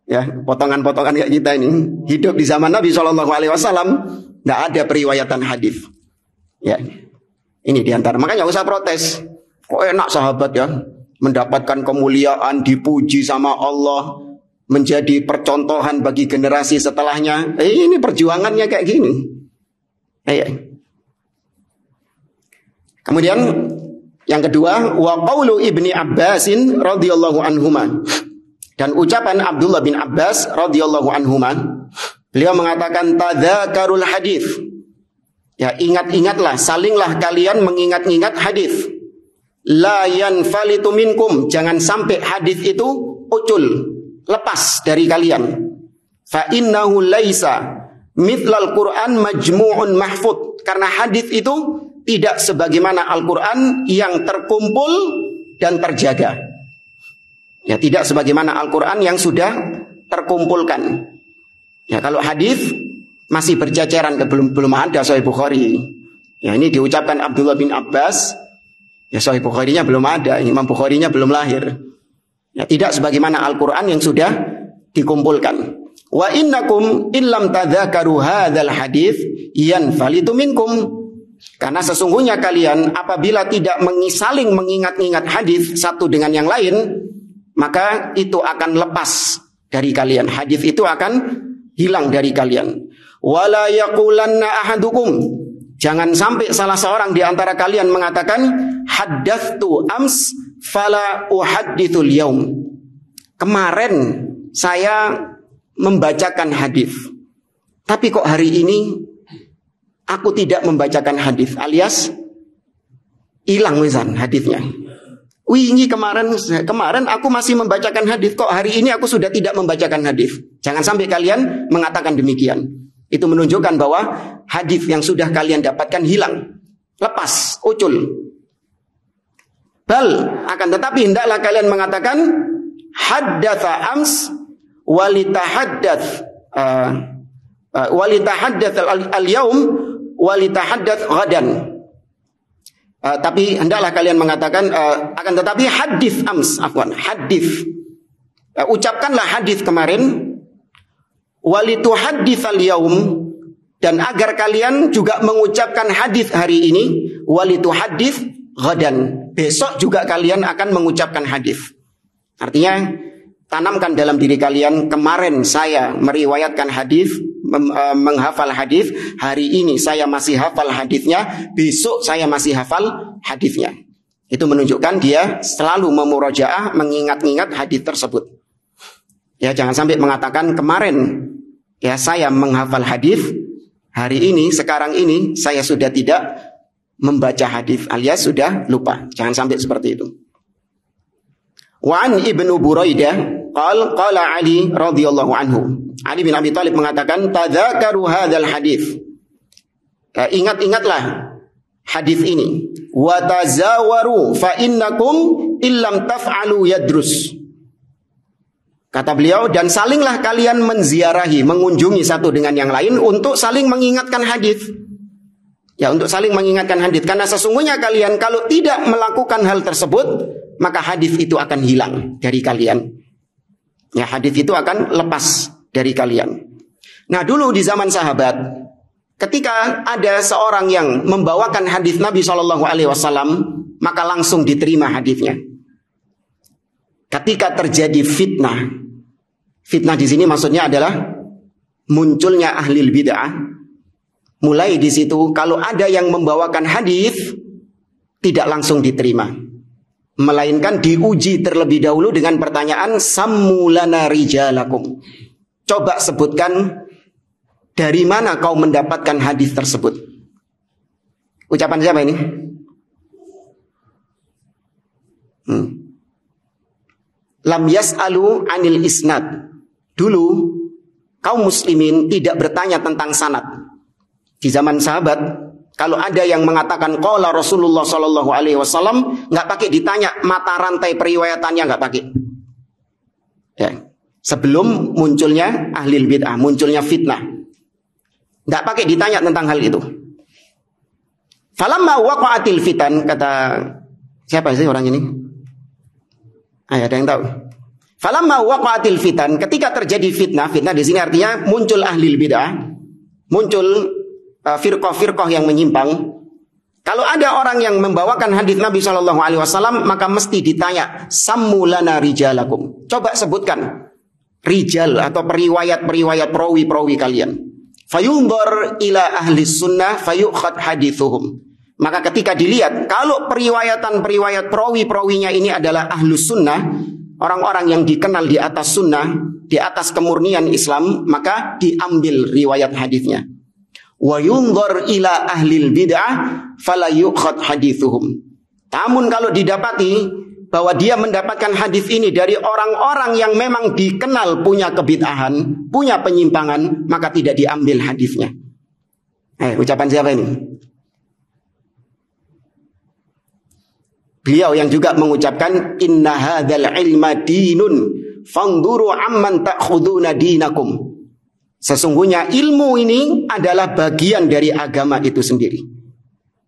A: Ya, potongan-potongan kayak kita ini hidup di zaman Nabi Shallallahu Alaihi Wasallam, tidak ada periwayatan hadis. Ya, ini diantara. Makanya usah protes. Kok enak sahabat ya, mendapatkan kemuliaan, dipuji sama Allah, menjadi percontohan bagi generasi setelahnya. Ini perjuangannya kayak gini. Kemudian yang kedua, wa qaulu Ibni Abbasin radhiyallahu anhuma. Dan ucapan Abdullah bin Abbas radhiyallahu anhuma, beliau mengatakan tadzakarul hadis. Ya, ingat-ingatlah, salinglah kalian mengingat-ingat hadis. La yanfalitu minkum, jangan sampai hadis itu ucul, lepas dari kalian. Fa innahu laisa mithlal Qur'an majmu'un mahfud. Karena hadis itu tidak sebagaimana Al-Qur'an yang terkumpul dan terjaga. Ya, tidak sebagaimana Al-Qur'an yang sudah terkumpulkan. Ya, kalau hadis masih berceceran, belum ada Sahih Bukhari. Ya, ini diucapkan Abdullah bin Abbas. Ya, Sahih Bukharinya belum ada, Imam Bukharinya belum lahir. Ya, tidak sebagaimana Al-Qur'an yang sudah dikumpulkan. Wa innakum illam tadzakaru hadzal hadis yanfalitu minkum. Karena sesungguhnya kalian apabila tidak saling mengingat-ingat hadis satu dengan yang lain, maka itu akan lepas dari kalian. Hadis itu akan hilang dari kalian. Wala yaqulanna ahadukum, jangan sampai salah seorang di antara kalian mengatakan haddathtu ams fala uhaddithul yaum. Kemarin saya membacakan hadis, tapi kok hari ini aku tidak membacakan hadis, alias hilang misalnya hadisnya. Wingi kemarin aku masih membacakan hadis, kok hari ini aku sudah tidak membacakan hadis. Jangan sampai kalian mengatakan demikian. Itu menunjukkan bahwa hadis yang sudah kalian dapatkan hilang, lepas, ucul. Bal, akan tetapi hendaklah kalian mengatakan haddatsa ams walitahaddath al-yaum walitahaddath ghadan. Tapi hendaklah kalian mengatakan akan tetapi hadis ams, hadis. Ucapkanlah hadis kemarin, walituhadditsal yaum, dan agar kalian juga mengucapkan hadis hari ini, walituhaddits ghadan, besok juga kalian akan mengucapkan hadis. Artinya tanamkan dalam diri kalian, kemarin saya meriwayatkan hadis, menghafal hadis, hari ini saya masih hafal hadisnya, besok saya masih hafal hadisnya. Itu menunjukkan dia selalu memurojaah, mengingat-ingat hadis tersebut. Ya, jangan sampai mengatakan kemarin ya saya menghafal hadis, hari ini sekarang ini saya sudah tidak membaca hadis, alias sudah lupa. Jangan sampai seperti itu. Wa an Ibnu Buraidah qala Ali radhiyallahu anhu. Ali bin Abi Thalib mengatakan tadzakaru hadzal hadis. Ingat-ingatlah hadis ini. Wa tazawaru fa innakum illam taf'alu yadrus. Kata beliau, dan salinglah kalian menziarahi, mengunjungi satu dengan yang lain untuk saling mengingatkan hadis. Ya, untuk saling mengingatkan hadis, karena sesungguhnya kalian kalau tidak melakukan hal tersebut, maka hadis itu akan hilang dari kalian. Ya, hadis itu akan lepas dari kalian. Nah, dulu di zaman sahabat, ketika ada seorang yang membawakan hadis Nabi SAW, maka langsung diterima hadisnya. Ketika terjadi fitnah di sini maksudnya adalah munculnya ahli bid'ah. Mulai di situ kalau ada yang membawakan hadis tidak langsung diterima, melainkan diuji terlebih dahulu dengan pertanyaan sammulana rijalakum. Coba sebutkan dari mana kau mendapatkan hadis tersebut. Ucapan siapa ini? Lam yas'alu anil isnad. Dulu kaum muslimin tidak bertanya tentang sanad. Di zaman sahabat, kalau ada yang mengatakan qala Rasulullah sallallahu alaihi wasallam, enggak pakai ditanya mata rantai periwayatannya, enggak pakai. Ya. Sebelum munculnya ahli bid'ah, munculnya fitnah, enggak pakai ditanya tentang hal itu. Falamma waqa'atil fitan, kata siapa sih orang ini? Ada yang tahu? Falamma waqa'atil fitan, ketika terjadi fitnah di sini artinya muncul ahli bid'ah, muncul firqah-firqah yang menyimpang. Kalau ada orang yang membawakan hadis Nabi Shallallahu Alaihi Wasallam, maka mesti ditanya, sammulana rijalakum. Coba sebutkan rijal atau periwayat perawi kalian. Fayunzar ila ahli sunnah fayukhad hadithuhum. Maka ketika dilihat, kalau periwayat perawinya ini adalah ahlus sunnah, orang-orang yang dikenal di atas sunnah, di atas kemurnian Islam, maka diambil riwayat hadisnya. Wa yunzar ila ahlil bid'ah fala yukhad hadithuhum. Namun kalau didapati bahwa dia mendapatkan hadis ini dari orang-orang yang memang dikenal punya kebid'ahan, punya penyimpangan, maka tidak diambil hadisnya. Ucapan siapa ini? Beliau yang juga mengucapkan inna hadzal ilma dinun fanzuru amman ta'khuduna dinakum. Sesungguhnya ilmu ini adalah bagian dari agama itu sendiri.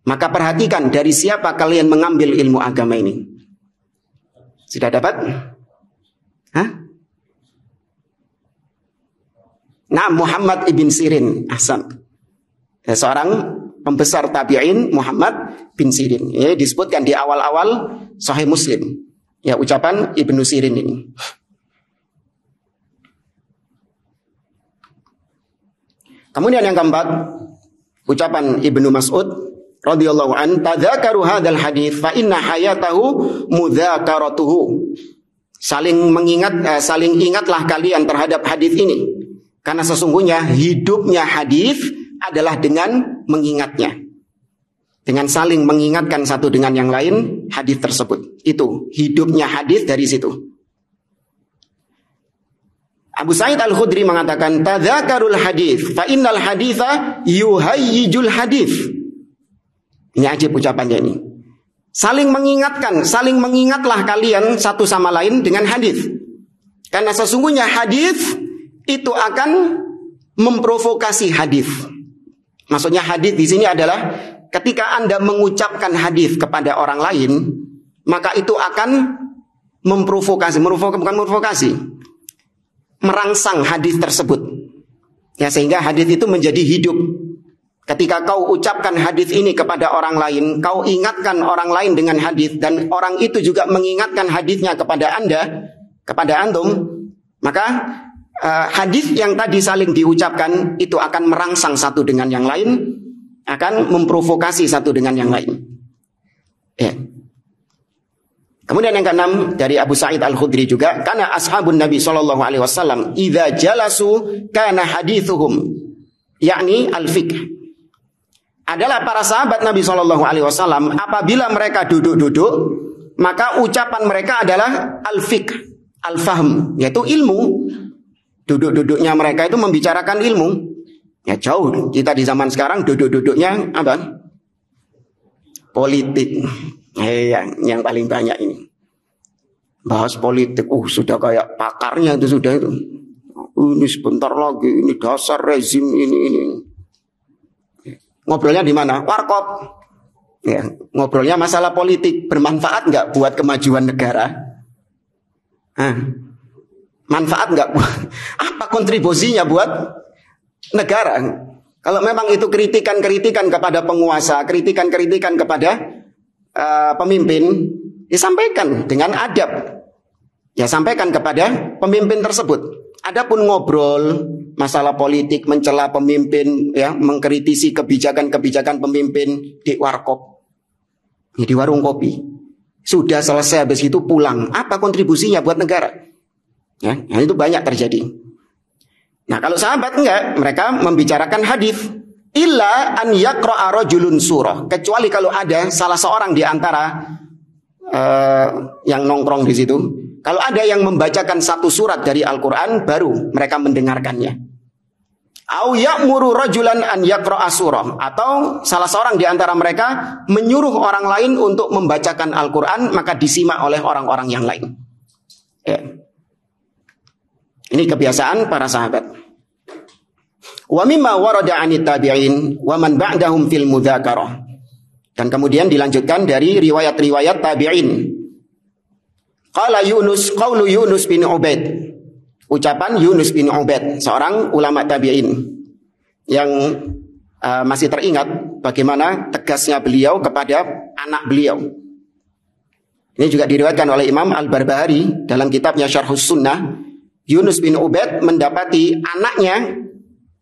A: Maka perhatikan dari siapa kalian mengambil ilmu agama ini. Sudah dapat? Nah, Muhammad ibn Sirin. Ahsan. Seorang pembesar tabi'in, Muhammad bin Sirin. Ini disebutkan di awal-awal Sahih Muslim. Ya, ucapan Ibnu Sirin ini. Kemudian yang keempat, ucapan Ibnu Mas'ud radhiyallahu an, tadzakaru hadzal hadits fa inna hayatahu mudzakaratuhu. Saling ingatlah kalian terhadap hadis ini, karena sesungguhnya hidupnya hadis adalah dengan mengingatnya. Dengan saling mengingatkan satu dengan yang lain hadis tersebut. Itu hidupnya hadis dari situ. Abu Sa'id Al-Khudri mengatakan, tadzakarul hadis fa innal haditsa yuhayyijul hadis. Ini ajib ucapannya ini. Saling mengingatlah kalian satu sama lain dengan hadis. Karena sesungguhnya hadis itu akan memprovokasi hadis. Maksudnya hadis di sini adalah ketika Anda mengucapkan hadis kepada orang lain, maka itu akan merangsang hadis tersebut. Ya, sehingga hadis itu menjadi hidup. Ketika kau ucapkan hadis ini kepada orang lain, kau ingatkan orang lain dengan hadis, dan orang itu juga mengingatkan hadisnya kepada Anda, kepada antum, maka hadis yang tadi saling diucapkan itu akan merangsang satu dengan yang lain, akan memprovokasi satu dengan yang lain. Ya. Kemudian yang keenam dari Abu Sa'id Al-Khudri juga, karena ashabun Nabi sallallahu alaihi wasallam idza jalasu kana hadithuhum yakni al-fiqh. Adalah para sahabat Nabi sallallahu alaihi wasallam apabila mereka duduk-duduk, maka ucapan mereka adalah al-fiqh, al-fahm, yaitu ilmu. Duduk-duduknya mereka itu membicarakan ilmu. Ya jauh kita di zaman sekarang duduk-duduknya apa? Politik. Yang paling banyak ini bahas politik. Sudah kayak pakarnya itu sudah itu. Ini sebentar lagi, ini dasar rezim ini. Ngobrolnya di mana? Warkop. Ya, ngobrolnya masalah politik. Bermanfaat nggak buat kemajuan negara? Manfaat nggak? Apa kontribusinya buat negara? Kalau memang itu kritikan kepada penguasa, kritikan kepada pemimpin, disampaikan dengan adab. Ya, sampaikan kepada pemimpin tersebut. Adapun ngobrol masalah politik, mencela pemimpin, ya, mengkritisi kebijakan pemimpin di warkop, ya, di warung kopi. Sudah selesai, habis itu pulang. Apa kontribusinya buat negara? Ya, itu banyak terjadi. Nah, kalau sahabat enggak, mereka membicarakan hadis. Illa an yaqra'a rajulun surah, kecuali kalau ada salah seorang di antara yang nongkrong di situ, kalau ada yang membacakan satu surat dari Al-Qur'an, baru mereka mendengarkannya. Au ya'muru rajulan an yaqra'a surah, atau salah seorang di antara mereka menyuruh orang lain untuk membacakan Al-Qur'an, maka disimak oleh orang-orang yang lain. Ya. Ini kebiasaan para sahabat. Wa mimma warada 'anit tabi'in wa man ba'dahum fil mudzakarah. Dan kemudian dilanjutkan dari riwayat-riwayat tabi'in. Qala Yunus, qaulu Yunus bin Ubaid. Ucapan Yunus bin Ubaid, seorang ulama tabi'in yang masih teringat bagaimana tegasnya beliau kepada anak beliau. Ini juga diriwayatkan oleh Imam Al-Barbahari dalam kitabnya Syarhus Sunnah. Yunus bin Ubaid mendapati anaknya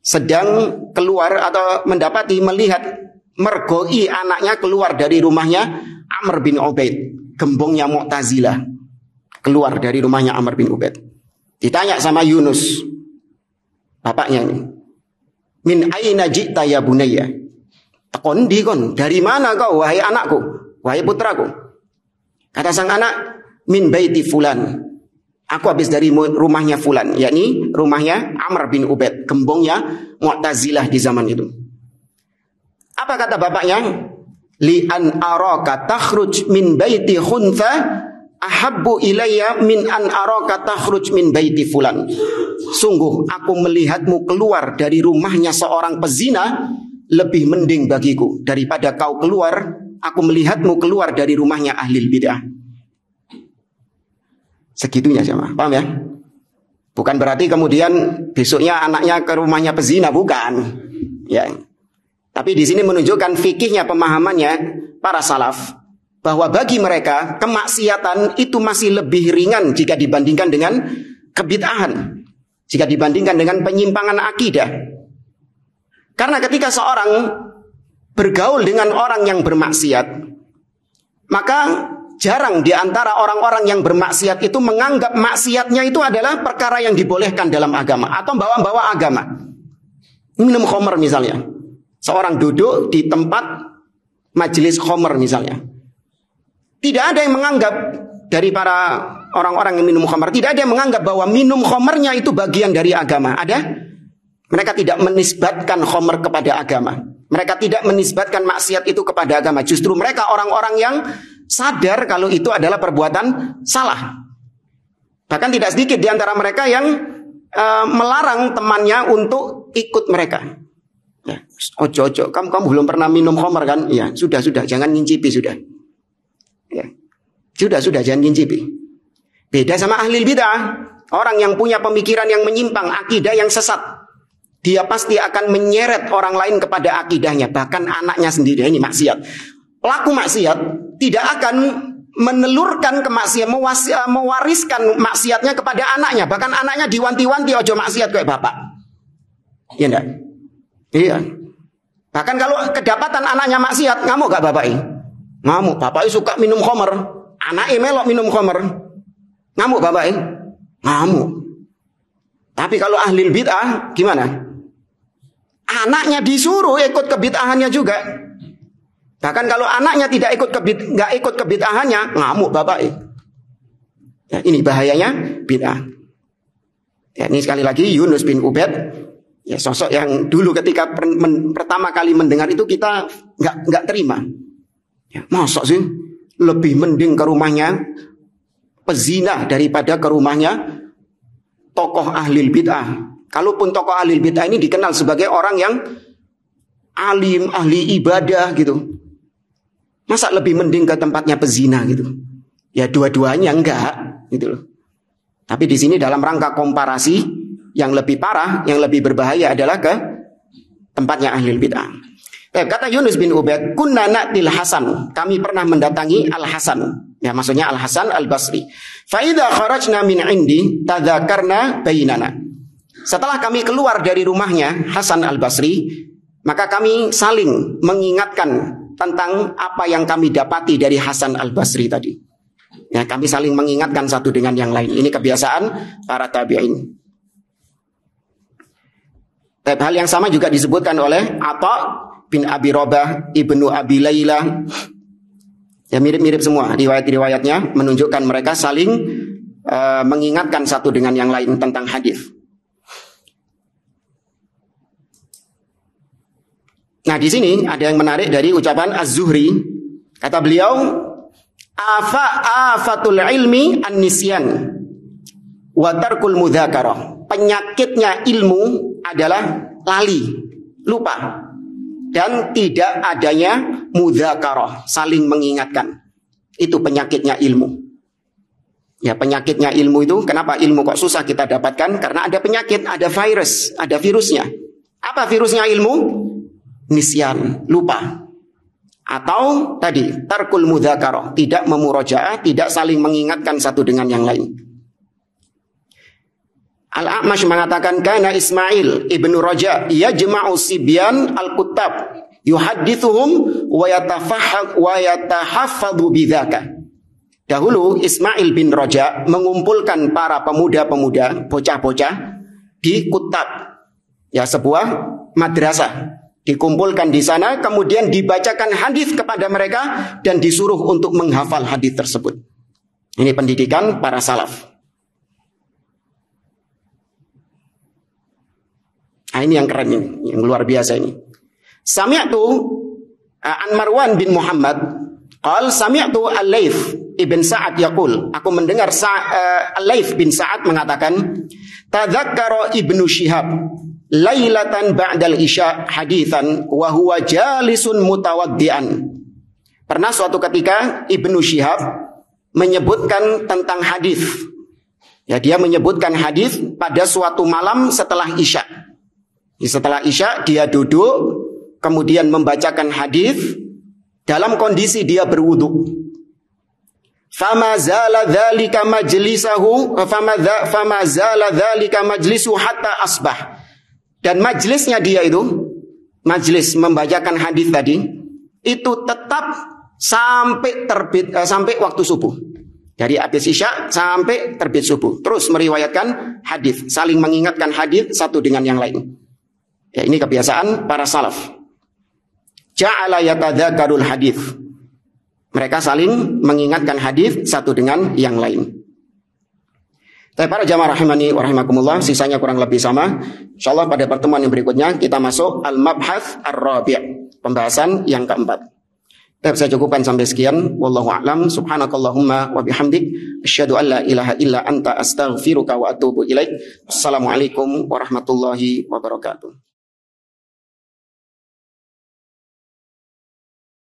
A: sedang keluar atau melihat mergoi anaknya keluar dari rumahnya Amr bin Ubaid, gembongnya Mu'tazilah, keluar dari rumahnya Amr bin Ubaid. Ditanya sama Yunus, bapaknya ini, min aina ji'ta ya bunayya? Takon di kon, dari mana kau wahai anakku, wahai putraku? Kata sang anak, min baiti fulan. Aku habis dari rumahnya fulan, yakni rumahnya Amr bin Ubaid, gembongnya Mu'tazilah di zaman itu. Apa kata bapaknya? Li an araka takhruj min baiti khuntha ahabbu ilayya min an araka takhruj min baiti fulan. Sungguh aku melihatmu keluar dari rumahnya seorang pezina lebih mending bagiku daripada aku melihatmu keluar dari rumahnya ahli bid'ah. Segitunya sama, paham ya? Bukan berarti kemudian besoknya anaknya ke rumahnya pezina, bukan. Ya. Tapi di sini menunjukkan fikihnya, pemahamannya para salaf, bahwa bagi mereka kemaksiatan itu masih lebih ringan jika dibandingkan dengan kebid'ahan, jika dibandingkan dengan penyimpangan akidah. Karena ketika seorang bergaul dengan orang yang bermaksiat, maka jarang di antara orang-orang yang bermaksiat itu menganggap maksiatnya itu adalah perkara yang dibolehkan dalam agama atau bawa-bawa agama. Minum khamr misalnya, seorang duduk di tempat majelis khamr misalnya, tidak ada yang menganggap dari para orang-orang yang minum khamr, tidak ada yang menganggap bahwa minum khamrnya itu bagian dari agama. Ada? Mereka tidak menisbatkan khamr kepada agama. Mereka tidak menisbatkan maksiat itu kepada agama. Justru mereka orang-orang yang sadar kalau itu adalah perbuatan salah. Bahkan tidak sedikit di antara mereka yang melarang temannya untuk ikut mereka. Ya, ojo, kamu belum pernah minum khamr kan? Ya, sudah, jangan ngincipi sudah. Ya. Sudah, jangan ngincipi. Beda sama ahli bid'ah, orang yang punya pemikiran yang menyimpang, akidah yang sesat. Dia pasti akan menyeret orang lain kepada akidahnya, bahkan anaknya sendiri. Ini maksiat. Pelaku maksiat tidak akan menelurkan kemaksiatan, mewariskan maksiatnya kepada anaknya. Bahkan anaknya diwanti-wanti, ojo maksiat kayak bapak. Iya enggak? Iya. Bahkan kalau kedapatan anaknya maksiat, ngamuk gak bapak ini? Ngamuk. Bapak suka minum khamr, anaknya melok minum khamr, ngamuk bapak ini? Ngamuk. Tapi kalau ahli bid'ah gimana? Anaknya disuruh ikut kebid'ahannya juga. Bahkan kalau anaknya nggak ikut kebid'ahannya, ngamuk bapak. Ya, ini bahayanya bid'ah. Ya, ini sekali lagi Yunus bin Ubaid, ya, sosok yang dulu ketika pertama kali mendengar itu kita nggak terima. Ya, masa sih lebih mending ke rumahnya pezina daripada ke rumahnya tokoh ahli bid'ah. Kalaupun tokoh ahli bid'ah ini dikenal sebagai orang yang alim, ahli ibadah gitu, masa lebih mending ke tempatnya pezina gitu? Ya dua-duanya enggak gitu loh. Tapi di sini dalam rangka komparasi, yang lebih parah, yang lebih berbahaya adalah ke tempatnya ahli bid'ah. Kata Yunus bin Ubaid, kunna na'til Hasan, kami pernah mendatangi Al Hasan. Ya, maksudnya Al Hasan Al Basri. Fa idza kharajna min indi tadzakarna bainana. Setelah kami keluar dari rumahnya Hasan Al Basri, maka kami saling mengingatkan tentang apa yang kami dapati dari Hasan Al Basri tadi. Ya, kami saling mengingatkan satu dengan yang lain. Ini kebiasaan para tabi'in. Hal yang sama juga disebutkan oleh Atha bin Abi Robah, Ibnu Abi Layla. Ya, mirip-mirip semua riwayat-riwayatnya menunjukkan mereka saling mengingatkan satu dengan yang lain tentang hadis. Nah, di sini ada yang menarik dari ucapan Az-Zuhri. Kata beliau, afatul ilmi an-nisyan wa tarkul mudzakarah. Penyakitnya ilmu adalah lali, lupa, dan tidak adanya mudzakarah, saling mengingatkan. Itu penyakitnya ilmu. Ya, penyakitnya ilmu itu, kenapa ilmu kok susah kita dapatkan? Karena ada penyakit, ada virus, ada virusnya. Apa virusnya ilmu? Nisyan, lupa. Atau tadi, tarkul mudzakarah, tidak memurojaah, tidak saling mengingatkan satu dengan yang lain. Al-A'mash mengatakan, kana Ismail ibnu Raja yajma'u sibyan al-kuttab yuhaddithuhum wa yatahaffadhu bidzaka. Dahulu Ismail bin Raja mengumpulkan para pemuda-pemuda, bocah-bocah di Kutab, ya sebuah madrasah. Dikumpulkan di sana, kemudian dibacakan hadis kepada mereka dan disuruh untuk menghafal hadis tersebut. Ini pendidikan para salaf. Nah, ini yang keren ini, yang luar biasa ini. Sami'tu an Marwan bin Muhammad qal sami'tu Al-Laits Ibn Sa'ad yaqul, aku mendengar Al-Laits bin Sa'ad mengatakan, tadzakkara Ibnu Syihab lailatan ba'dal isya haditsan wa huwa jalisun mutawaddian. Pernah suatu ketika Ibnu Syihab menyebutkan tentang hadis. Ya, dia menyebutkan hadis pada suatu malam setelah isya. Setelah isya dia duduk kemudian membacakan hadis dalam kondisi dia berwudu. Fama zala dzalika majlisu hatta asbah. Dan majlisnya dia itu, majlis membacakan hadis tadi, itu tetap sampai terbit, sampai waktu subuh. Dari habis isya sampai terbit subuh. Terus meriwayatkan hadis, saling mengingatkan hadis satu dengan yang lain. Ya, ini kebiasaan para salaf. Ja'ala yatadzakarul hadis. Mereka saling mengingatkan hadis satu dengan yang lain. Tapi para jamaah rahimani wa rahimakumullah, sisanya kurang lebih sama. Insyaallah pada pertemuan yang berikutnya kita masuk al-mabhath ar-rabi', pembahasan yang keempat. Tapi saya cukupkan sampai sekian. Wallahu a'lam. Subhanakallahumma wa bihamdik, asyhadu an la ilaha illa anta astaghfiruka wa atubu ilaik. Assalamualaikum warahmatullahi wabarakatuh.